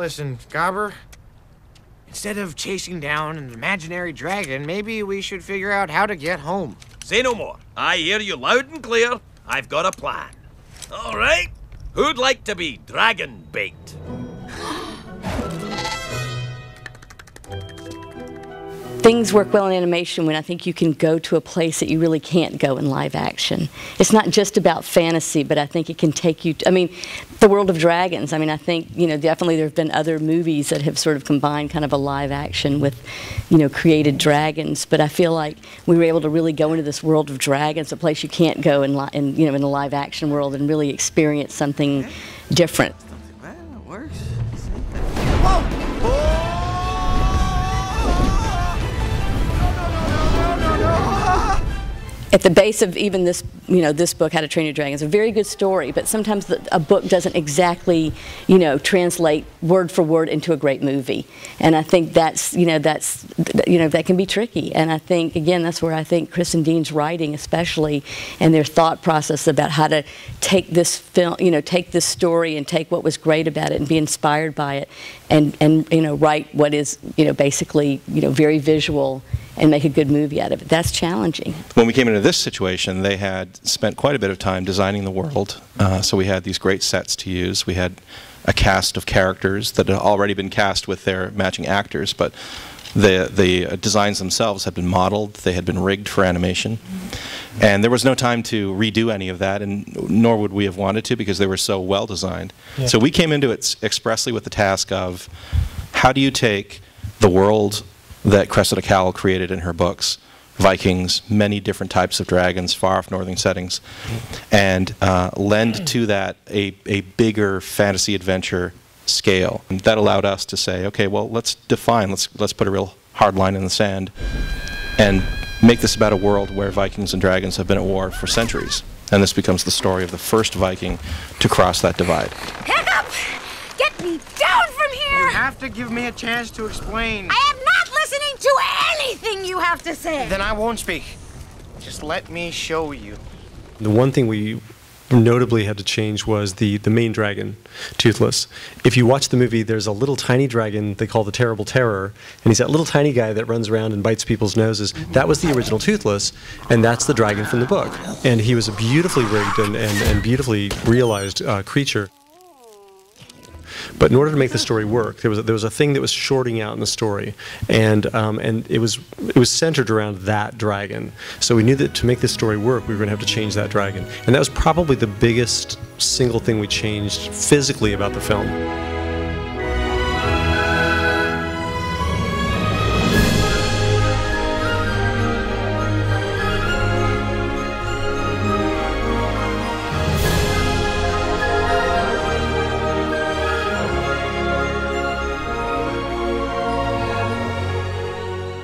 Listen, Gobber, instead of chasing down an imaginary dragon, maybe we should figure out how to get home. Say no more. I hear you loud and clear. I've got a plan. All right. Who'd like to be dragon bait? Things work well in animation when I think you can go to a place that you really can't go in live action. It's not just about fantasy, but I think it can take you to, I mean, the world of dragons. I mean, I think, you know, definitely there have been other movies that have sort of combined kind of a live action with, you know, created dragons. But I feel like we were able to really go into this world of dragons, a place you can't go in you know, in the live action world, and really experience something different. Well, it works. At the base of even this, you know, this book, How to Train Your Dragon, is a very good story, but sometimes a book doesn't exactly, you know, translate word for word into a great movie. And I think that can be tricky. And I think, again, that's where I think Chris and Dean's writing, especially, and their thought process about how to take this film, you know, take this story and take what was great about it and be inspired by it, and you know, write what is, you know, basically, you know, very visual, and make a good movie out of it. That's challenging. When we came into this situation, they had spent quite a bit of time designing the world, so we had these great sets to use. We had a cast of characters that had already been cast with their matching actors, but the designs themselves had been modeled, they had been rigged for animation, and there was no time to redo any of that, and nor would we have wanted to, because they were so well designed. Yeah. So we came into it expressly with the task of, how do you take the world that Cressida Cowell created in her books, Vikings, many different types of dragons, far off northern settings, and lend to that a bigger fantasy adventure scale. And that allowed us to say, okay, well, let's define, let's put a real hard line in the sand and make this about a world where Vikings and dragons have been at war for centuries. And this becomes the story of the first Viking to cross that divide. Hiccup! Get me down from here! You have to give me a chance to explain. I am not listening to anything you have to say! Then I won't speak. Just let me show you. The one thing we notably had to change was the main dragon, Toothless. If you watch the movie, there's a little tiny dragon they call the Terrible Terror, and he's that little tiny guy that runs around and bites people's noses. That was the original Toothless, and that's the dragon from the book. And he was a beautifully rigged and beautifully realized creature. But in order to make the story work, there was a thing that was shorting out in the story, and it was centered around that dragon. So we knew that to make this story work, we were going to have to change that dragon, and that was probably the biggest single thing we changed physically about the film.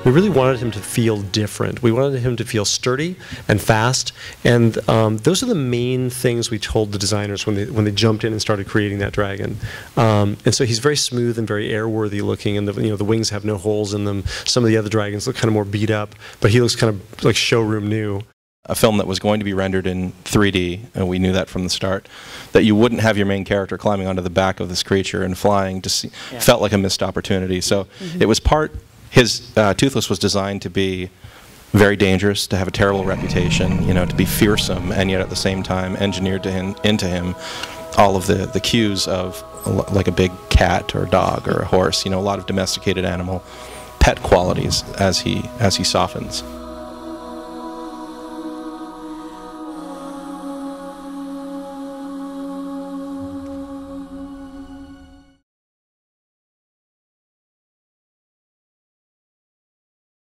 We really wanted him to feel different. We wanted him to feel sturdy and fast, and those are the main things we told the designers when they jumped in and started creating that dragon. And so he's very smooth and very airworthy looking, and the wings have no holes in them. Some of the other dragons look kind of more beat up, but he looks kind of like showroom new. A film that was going to be rendered in 3D, and we knew that from the start, that you wouldn't have your main character climbing onto the back of this creature and flying, felt like a missed opportunity. So it was his Toothless was designed to be very dangerous, to have a terrible reputation, to be fearsome, and yet at the same time engineered into him all of the cues of like a big cat or a dog or a horse, a lot of domesticated animal pet qualities as he softens.